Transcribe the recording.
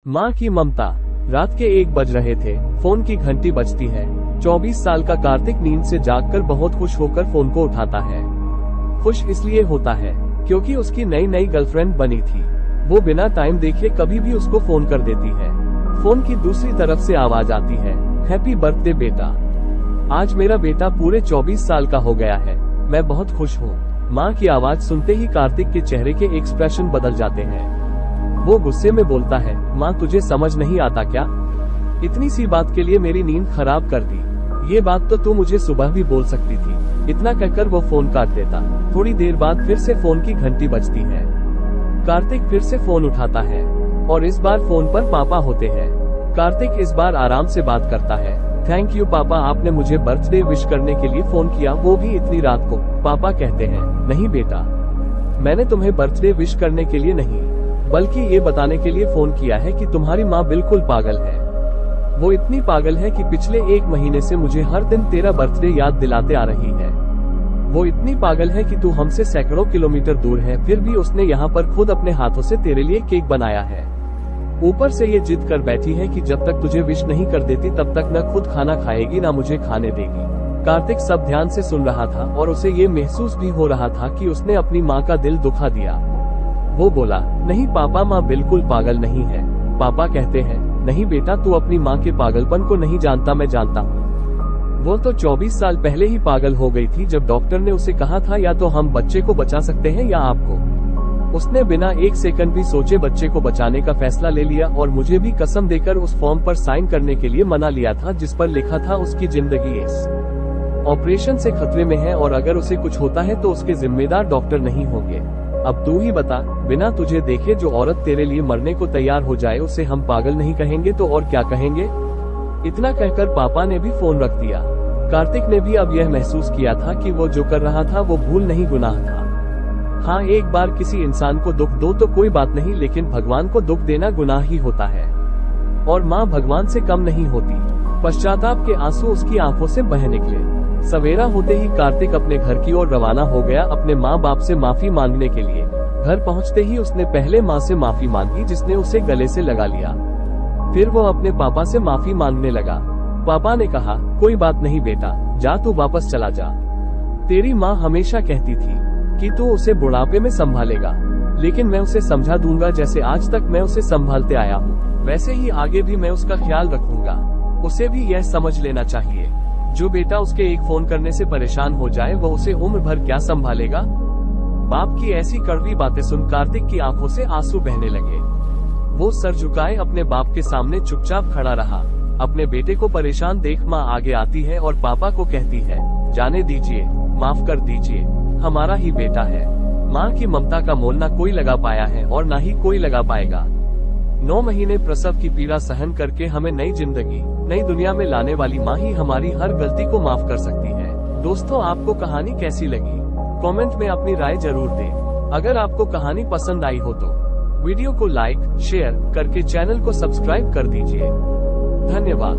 माँ की ममता। रात के 1 बज रहे थे। फोन की घंटी बजती है। 24 साल का कार्तिक नींद से जागकर बहुत खुश होकर फोन को उठाता है। खुश इसलिए होता है क्योंकि उसकी नई नई गर्लफ्रेंड बनी थी। वो बिना टाइम देखे कभी भी उसको फोन कर देती है। फोन की दूसरी तरफ से आवाज आती है, हैप्पी बर्थडे बेटा। आज मेरा बेटा पूरे 24 साल का हो गया है। मैं बहुत खुश हूँ। माँ की आवाज सुनते ही कार्तिक के चेहरे के एक्सप्रेशन बदल जाते हैं। वो गुस्से में बोलता है, माँ तुझे समझ नहीं आता क्या? इतनी सी बात के लिए मेरी नींद खराब कर दी। ये बात तो तू मुझे सुबह भी बोल सकती थी। इतना कहकर वो फोन काट देता। थोड़ी देर बाद फिर से फोन की घंटी बजती है। कार्तिक फिर से फोन उठाता है और इस बार फोन पर पापा होते हैं। कार्तिक इस बार आराम से बात करता है। थैंक यू पापा, आपने मुझे बर्थडे विश करने के लिए फोन किया, वो भी इतनी रात को। पापा कहते हैं, नहीं बेटा, मैंने तुम्हें बर्थडे विश करने के लिए नहीं, बल्कि ये बताने के लिए फोन किया है कि तुम्हारी माँ बिल्कुल पागल है। वो इतनी पागल है कि पिछले 1 महीने से मुझे हर दिन तेरा बर्थडे याद दिलाते आ रही है। वो इतनी पागल है कि तू हमसे सैकड़ों किलोमीटर दूर है, फिर भी उसने यहाँ पर खुद अपने हाथों से तेरे लिए केक बनाया है। ऊपर से ये जिद कर बैठी है कि जब तक तुझे विश नहीं कर देती तब तक न खुद खाना खाएगी न मुझे खाने देगी। कार्तिक सब ध्यान से सुन रहा था और उसे ये महसूस भी हो रहा था कि उसने अपनी माँ का दिल दुखा दिया। वो बोला, नहीं पापा, माँ बिल्कुल पागल नहीं है। पापा कहते हैं, नहीं बेटा, तू अपनी माँ के पागलपन को नहीं जानता, मैं जानता हूँ। वो तो 24 साल पहले ही पागल हो गई थी जब डॉक्टर ने उसे कहा था या तो हम बच्चे को बचा सकते हैं या आपको। उसने बिना 1 सेकंड भी सोचे बच्चे को बचाने का फैसला ले लिया और मुझे भी कसम देकर उस फॉर्म पर साइन करने के लिए मना लिया था जिस पर लिखा था उसकी जिंदगी इस ऑपरेशन से खतरे में है और अगर उसे कुछ होता है तो उसके जिम्मेदार डॉक्टर नहीं होंगे। अब तू ही बता, बिना तुझे देखे जो औरत तेरे लिए मरने को तैयार हो जाए उसे हम पागल नहीं कहेंगे तो और क्या कहेंगे? इतना कहकर पापा ने भी फोन रख दिया। कार्तिक ने भी अब यह महसूस किया था कि वो जो कर रहा था वो भूल नहीं गुनाह था। हाँ, एक बार किसी इंसान को दुख दो तो कोई बात नहीं, लेकिन भगवान को दुख देना गुनाह ही होता है और माँ भगवान से कम नहीं होती। पश्चाताप के आंसू उसकी आंखों से बह निकले। सवेरा होते ही कार्तिक अपने घर की ओर रवाना हो गया अपने माँ बाप से माफी मांगने के लिए। घर पहुँचते ही उसने पहले माँ से माफी मांगी जिसने उसे गले से लगा लिया। फिर वो अपने पापा से माफी मांगने लगा। पापा ने कहा, कोई बात नहीं बेटा, जा तू वापस चला जा। तेरी माँ हमेशा कहती थी कि तू उसे बुढ़ापे में संभालेगा, लेकिन मैं उसे समझा दूंगा जैसे आज तक मैं उसे संभालते आया हूँ, वैसे ही आगे भी मैं उसका ख्याल रखूंगा। उसे भी यह समझ लेना चाहिए, जो बेटा उसके एक फोन करने से परेशान हो जाए वो उसे उम्र भर क्या संभालेगा। बाप की ऐसी कड़वी बातें सुन कार्तिक की आंखों से आंसू बहने लगे। वो सर झुकाए अपने बाप के सामने चुपचाप खड़ा रहा। अपने बेटे को परेशान देख माँ आगे आती है और पापा को कहती है, जाने दीजिए, माफ कर दीजिए, हमारा ही बेटा है। माँ की ममता का मोल न कोई लगा पाया है और न ही कोई लगा पाएगा। 9 महीने प्रसव की पीड़ा सहन करके हमें नई जिंदगी, नई दुनिया में लाने वाली माँ ही हमारी हर गलती को माफ कर सकती है। दोस्तों, आपको कहानी कैसी लगी? कमेंट में अपनी राय जरूर दें। अगर आपको कहानी पसंद आई हो तो वीडियो को लाइक, शेयर करके चैनल को सब्सक्राइब कर दीजिए। धन्यवाद।